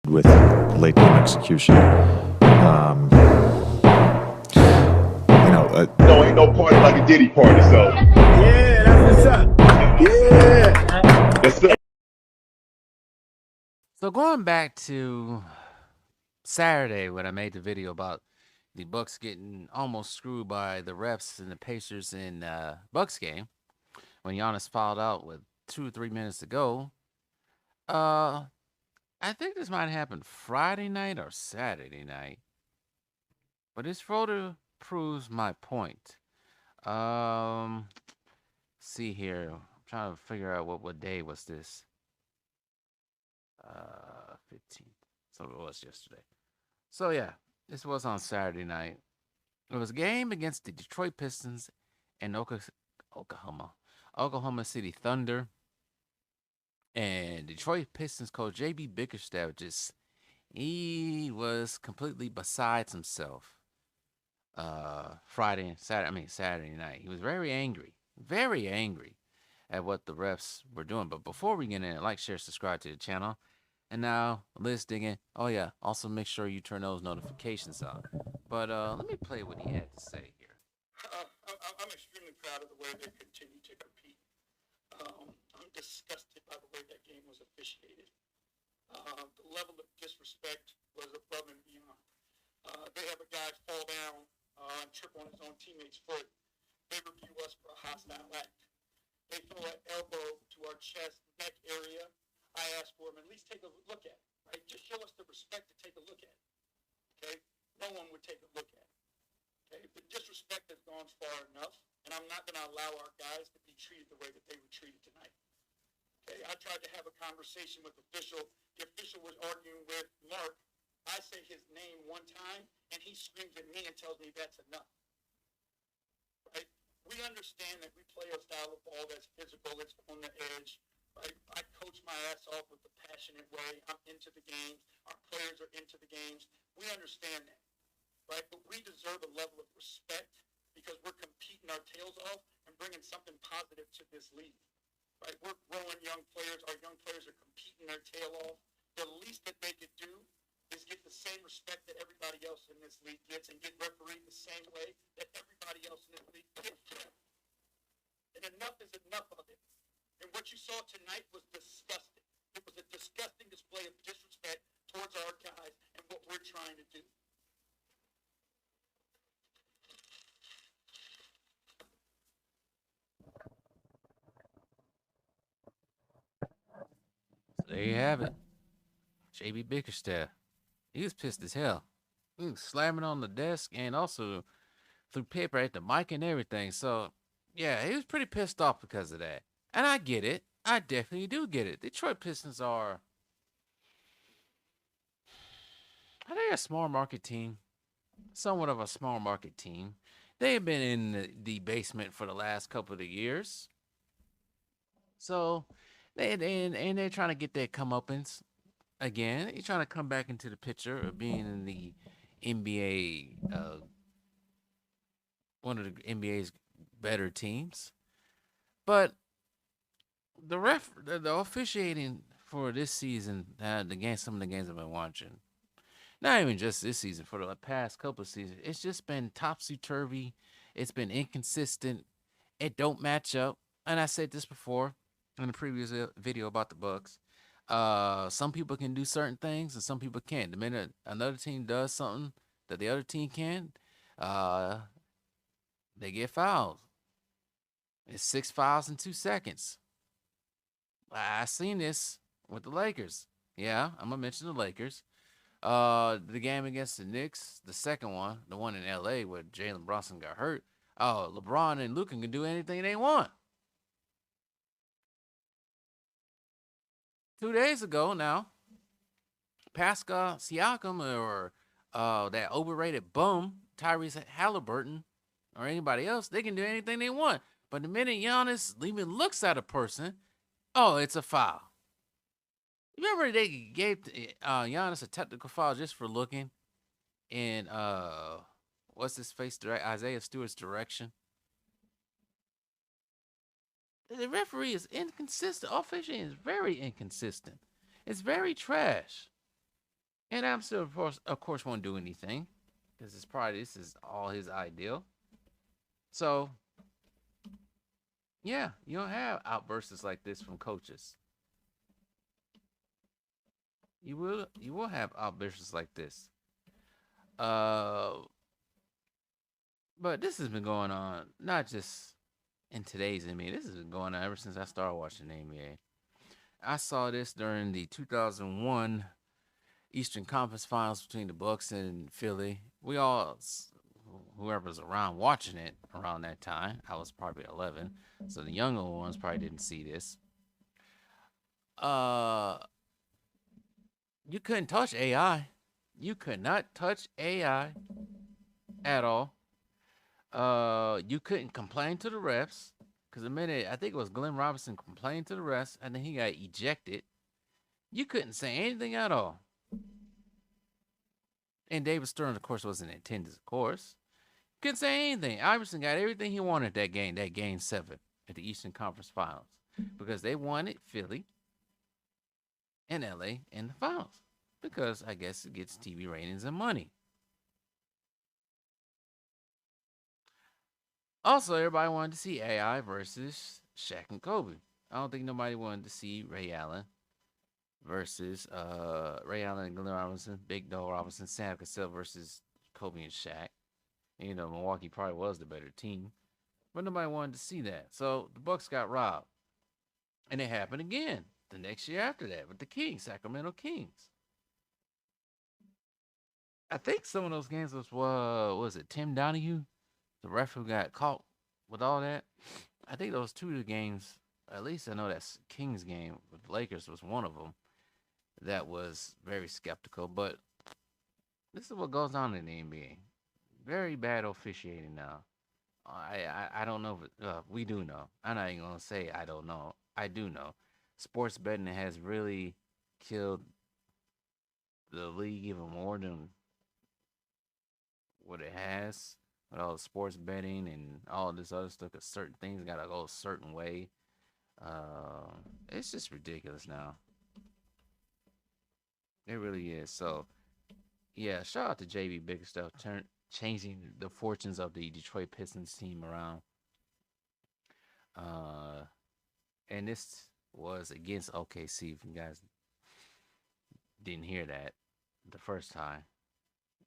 with late game execution. No, ain't no party like a Diddy party, so. Yeah, that's what's up. Yeah. Yes, sir. So going back to Saturday when I made the video about the Bucks getting almost screwed by the refs and the Pacers in Bucks game when Giannis fouled out with 2 or 3 minutes to go. I think this might happen Friday night or Saturday night. But this photo proves my point. See here. I'm trying to figure out what day was this. 15th. So it was yesterday. So yeah, this was on Saturday night. It was a game against the Detroit Pistons and Oklahoma City Thunder. And Detroit Pistons coach JB Bickerstaff he was completely besides himself. Saturday night. He was very angry at what the refs were doing. But before we get in it, like, share, subscribe to the channel. And now let's dig in. Oh yeah, also make sure you turn those notifications on. But let me play what he had to say here. I'm extremely proud of the way they continue to compete. I'm disgusted by the way that game was officiated. The level of disrespect was above and beyond. They have a guy fall down and trip on his own teammate's foot. They review us for a hostile act. They throw an elbow to our chest, neck area. I ask for them, at least take a look at it, right? Just show us the respect to take a look at it, okay? No one would take a look at it, okay? The disrespect has gone far enough, and I'm not going to allow our guys to be treated the way that they were treated tonight, okay? I tried to have a conversation with the official. The official was arguing with Mark. I say his name one time, and he screams at me and tells me that's enough, right? We understand that we play a style of ball that's physical, it's on the edge. I coach my ass off with a passionate way. I'm into the games. Our players are into the games. We understand that, right? But we deserve a level of respect because we're competing our tails off and bringing something positive to this league, right? We're growing young players. Our young players are competing their tail off. The least that they could do is get the same respect that everybody else in this league gets and get refereed the same way that everybody else in this league gets. And enough is enough of it. And what you saw tonight was disgusting. It was a disgusting display of disrespect towards our guys and what we're trying to do. So there you have it. JB Bickerstaff. He was pissed as hell. He was slamming on the desk and also threw paper at the mic and everything. So yeah, he was pretty pissed off because of that. And I get it. I definitely do get it. Detroit Pistons are they a small market team? Somewhat of a small market team. They've been in the basement for the last couple of years. So they're trying to get their comeuppance again. They're trying to come back into the picture of being in the NBA, one of the NBA's better teams. But the officiating for this season, some of the games I've been watching, not even just this season, for the past couple of seasons, it's just been topsy-turvy. It's been inconsistent. It don't match up. And I said this before in the previous video about the Bucks. Some people can do certain things and some people can't. The minute another team does something that the other team can, they get fouled. It's 6 fouls in 2 seconds. I seen this with the Lakers. Yeah, I'm gonna mention the Lakers. The game against the Knicks, the second one, the one in LA where Jalen Brunson got hurt. Oh, LeBron and Luka can do anything they want. 2 days ago now, Pascal Siakam or that overrated bum, Tyrese Halliburton, or anybody else, they can do anything they want. But the minute Giannis even looks at a person, oh, it's a foul. Remember they gave Giannis a technical foul just for looking in what's his face, Isaiah Stewart's direction. The referee is inconsistent. Officiating is very inconsistent. It's very trash. And I'm still, of course, won't do anything because it's probably this is all his ideal. So yeah, you don't have outbursts like this from coaches. You will have outbursts like this. Uh, but this has been going on not just in today's NBA. This has been going on ever since I started watching the NBA. I saw this during the 2001 Eastern Conference Finals between the Bucks and Philly. We all, whoever's around watching it around that time, I was probably 11, so the younger ones probably didn't see this. Uh, you couldn't touch AI. You could not touch AI at all. You couldn't complain to the refs because the minute I think it was Glenn Robinson complained to the refs and then he got ejected. You couldn't say anything at all. And David Stern, of course, wasn't in attendance, of course. Couldn't say anything. Iverson got everything he wanted that game 7 at the Eastern Conference Finals. Because they wanted Philly and LA in the finals. Because I guess it gets TV ratings and money. Also, everybody wanted to see AI versus Shaq and Kobe. I don't think nobody wanted to see Ray Allen versus Ray Allen and Glenn Robinson, Big Dog Robinson, Sam Cassell versus Kobe and Shaq. You know, Milwaukee probably was the better team, but nobody wanted to see that. So the Bucks got robbed, and it happened again the next year after that with the Kings, Sacramento Kings. I think some of those games was it Tim Donahue, the ref who got caught with all that. I think those two of the games. At least I know that Kings game with the Lakers was one of them that was very skeptical. But this is what goes on in the NBA. Very bad officiating now. I don't know. We do know. I'm not even gonna say I don't know. I do know. Sports betting has really killed the league even more than what it has with all the sports betting and all this other stuff. Cause certain things gotta go a certain way. It's just ridiculous now. It really is. So yeah, shout out to JB Bickerstaff changing the fortunes of the Detroit Pistons team around. Uh, and this was against OKC. If you guys didn't hear that the first time,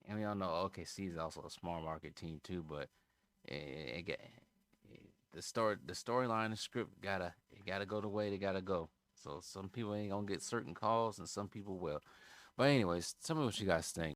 and we all know OKC is also a small market team too. But the storyline, the script gotta go the way they gotta go. So some people ain't gonna get certain calls, and some people will. But anyways, tell me what you guys think.